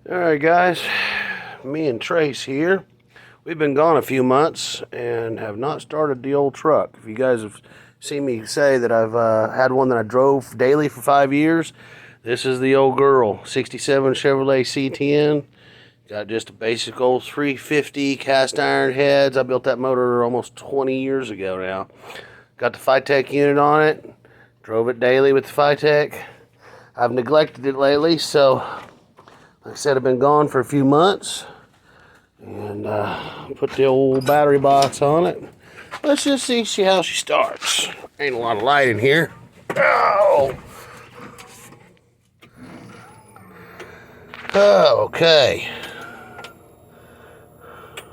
All right, guys. Me and Trace here. We've been gone a few months and have not started the old truck. If you guys have seen me say that I've had one that I drove daily for 5 years, this is the old girl, 67 Chevrolet C10. Got just a basic old 350 cast iron heads. I built that motor almost 20 years ago now. Got the Phytec unit on it. Drove it daily with the Phytec. I've neglected it lately, so like I said, I've been gone for a few months and put the old battery box on it. Let's just see how she starts. Ain't a lot of light in here. Oh! Okay.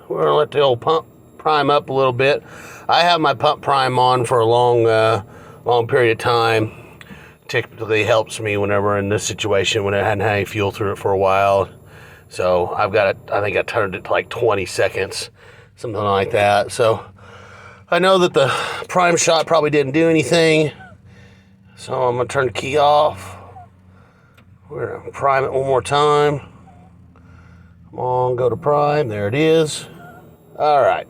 We're gonna let the old pump prime up a little bit. I have my pump prime on for a long period of time. Typically helps me whenever in this situation when I hadn't had any fuel through it for a while. So I've got it, I think I turned it to like 20 seconds, something like that. So I know that the prime shot probably didn't do anything. So I'm gonna turn the key off. We're gonna prime it one more time. Come on, go to prime, there it is. All right.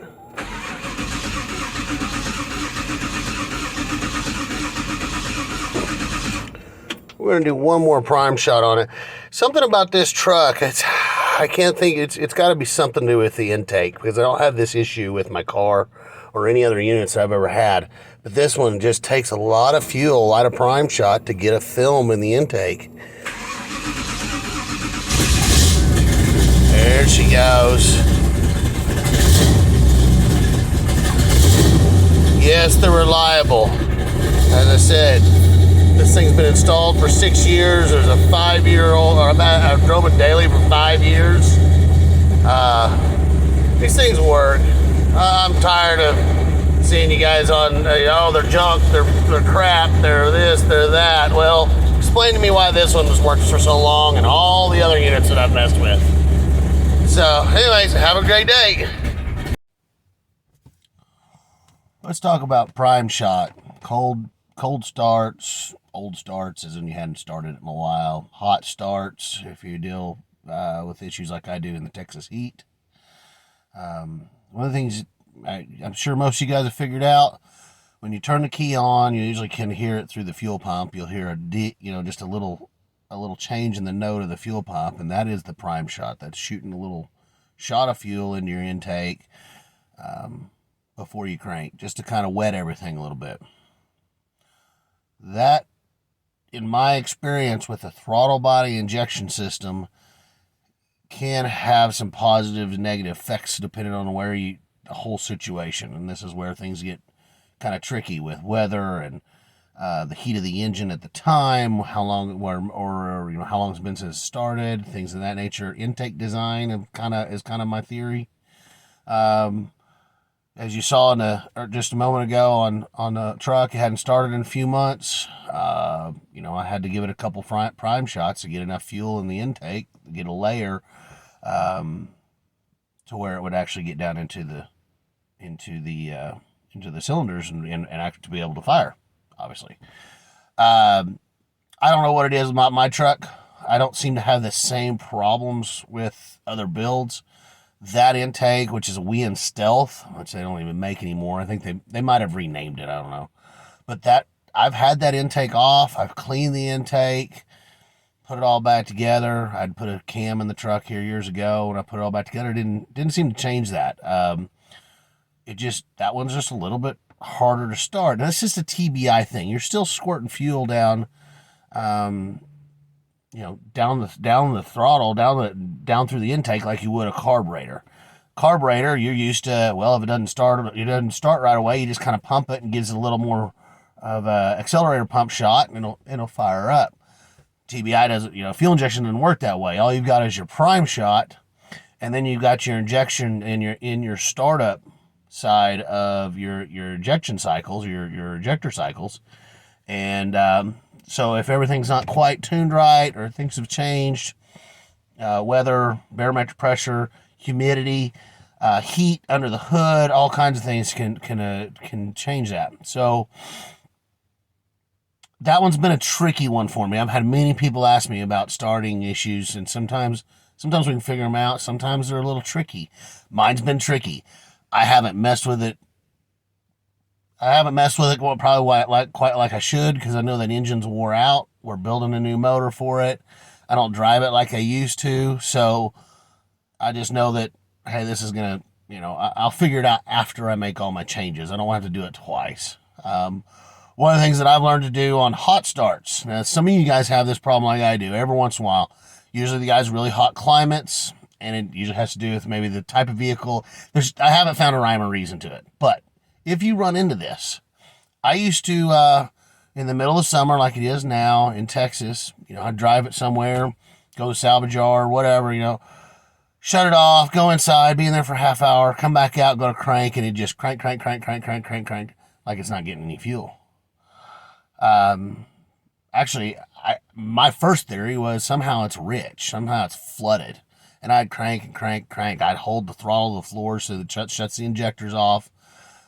We're gonna do one more prime shot on it. Something about this truck, I can't think, it's got to be something to do with the intake, because I don't have this issue with my car or any other units I've ever had. But this one just takes a lot of fuel, a lot of prime shot to get a film in the intake. There she goes. Yes, they're reliable. As I said, this thing's been installed for 6 years. There's a 5-year-old, or I've drove it daily for 5 years. These things work. I'm tired of seeing you guys on, they're junk, they're crap, they're this, they're that. Well, explain to me why this one was working for so long and all the other units that I've messed with. So, anyways, have a great day. Let's talk about prime shot. Cold starts, old starts, as in you hadn't started it in a while. Hot starts, if you deal with issues like I do in the Texas heat. One of the things I'm sure most of you guys have figured out, when you turn the key on, you usually can hear it through the fuel pump. You'll hear just a little change in the note of the fuel pump, and that is the prime shot. That's shooting a little shot of fuel into your intake before you crank, just to kind of wet everything a little bit. That, in my experience with a throttle body injection system, can have some positive and negative effects depending on the whole situation. And this is where things get kind of tricky with weather and the heat of the engine at the time, how long how long it's been since it started, things of that nature. Intake design is kind of my theory. As you saw just a moment ago on the truck, it hadn't started in a few months. I had to give it a couple prime shots to get enough fuel in the intake, to get a layer to where it would actually get down into the cylinders and actually to be able to fire, obviously. I don't know what it is about my truck. I don't seem to have the same problems with other builds. That intake, which is a Wien Stealth, which they don't even make anymore. I think they might have renamed it. I don't know. But I've had that intake off. I've cleaned the intake, put it all back together. I'd put a cam in the truck here years ago, and I put it all back together. Didn't seem to change that. That one's just a little bit harder to start. And that's just a TBI thing. You're still squirting fuel down down the throttle, down through the intake like you would a carburetor. Carburetor, you're used to, if it doesn't start right away, you just kind of pump it and gives it a little more of a accelerator pump shot, and it'll fire up. TBI doesn't, fuel injection doesn't work that way. All you've got is your prime shot, and then you've got your injection in your startup side of your ejection cycles, your ejector cycles, and so if everything's not quite tuned right or things have changed, weather, barometric pressure, humidity, heat under the hood, all kinds of things can change that. So that one's been a tricky one for me. I've had many people ask me about starting issues, and sometimes Sometimes we can figure them out. Sometimes they're a little tricky. Mine's been tricky. I haven't messed with it. Probably quite like I should, because I know that engine's wore out. We're building a new motor for it. I don't drive it like I used to, so I just know that, hey, this is gonna, I'll figure it out after I make all my changes. I don't have to do it twice. One of the things that I've learned to do on hot starts. Now, some of you guys have this problem like I do every once in a while. Usually the guys really hot climates, and it usually has to do with maybe the type of vehicle. I haven't found a rhyme or reason to it, but if you run into this, I used to, in the middle of summer, like it is now in Texas, I'd drive it somewhere, go to salvage yard, whatever, shut it off, go inside, be in there for a half hour, come back out, go to crank, and it just crank, like it's not getting any fuel. Actually, my first theory was somehow it's rich, somehow it's flooded, and I'd crank and crank. I'd hold the throttle to the floor so that it shuts the injectors off,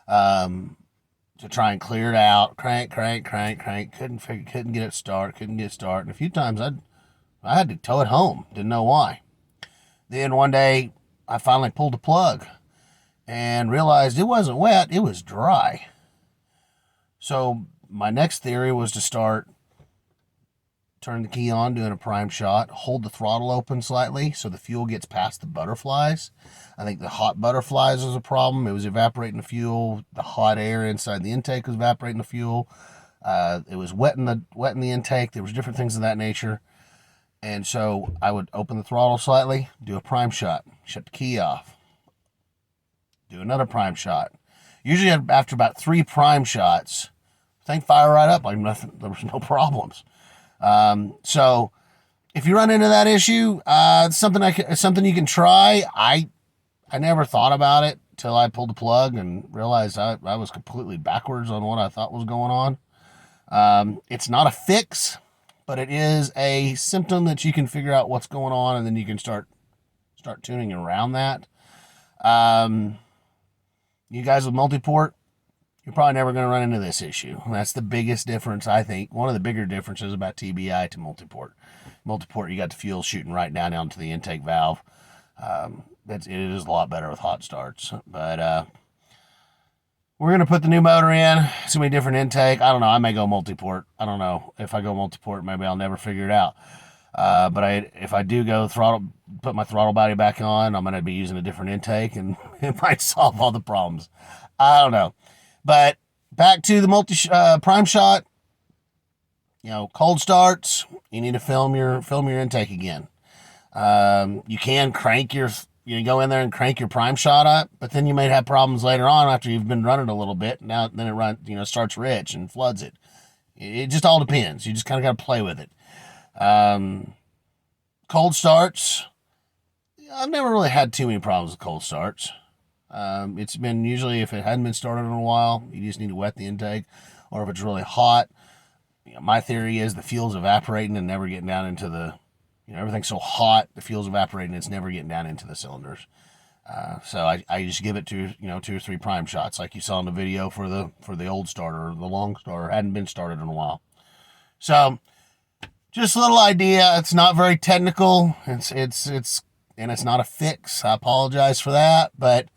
to try and clear it out. Crank. Couldn't get it start. And a few times I had to tow it home. Didn't know why. Then one day I finally pulled the plug and realized it wasn't wet, it was dry. So my next theory was to turn the key on, doing a prime shot, hold the throttle open slightly so the fuel gets past the butterflies. I think the hot butterflies was a problem. It was evaporating the fuel. The hot air inside the intake was evaporating the fuel. It was wetting the intake. There was different things of that nature. And so I would open the throttle slightly, do a prime shot, shut the key off, do another prime shot. Usually after about 3 prime shots, thing fire right up like nothing. There was no problems. So if you run into that issue, something you can try. I never thought about it till I pulled the plug and realized I was completely backwards on what I thought was going on. It's not a fix, but it is a symptom that you can figure out what's going on, and then you can start tuning around that. You guys with multi-port, you're probably never going to run into this issue. That's the biggest difference, I think. One of the bigger differences about TBI to multi-port. Multi-port, you got the fuel shooting right down into the intake valve. It is a lot better with hot starts. But we're going to put the new motor in. It's going to be a different intake. I don't know. I may go multi-port. I don't know. If I go multi-port, maybe I'll never figure it out. But if I do go put my throttle body back on, I'm going to be using a different intake, and it might solve all the problems. I don't know. But back to the prime shot. Cold starts, you need to film your intake again. You can go in there and crank your prime shot up, but then you may have problems later on after you've been running a little bit. Then it starts rich and floods it. It just all depends. You just kind of got to play with it. Cold starts, I've never really had too many problems with cold starts. It's been usually, if it hadn't been started in a while, you just need to wet the intake, or if it's really hot. My theory is the fuel's evaporating and never getting down into the, everything's so hot, the fuel's evaporating, it's never getting down into the cylinders. So I just give it 2 or 3 prime shots, like you saw in the video for the old starter, the long starter hadn't been started in a while. So just a little idea. It's not very technical. It's not a fix. I apologize for that, but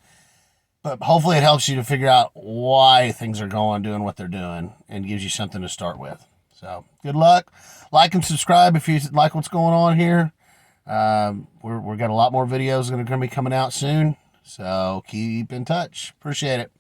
hopefully it helps you to figure out why things are doing what they're doing, and gives you something to start with. So good luck. Like and subscribe if you like what's going on here. We're got a lot more videos that are going to be coming out soon. So keep in touch. Appreciate it.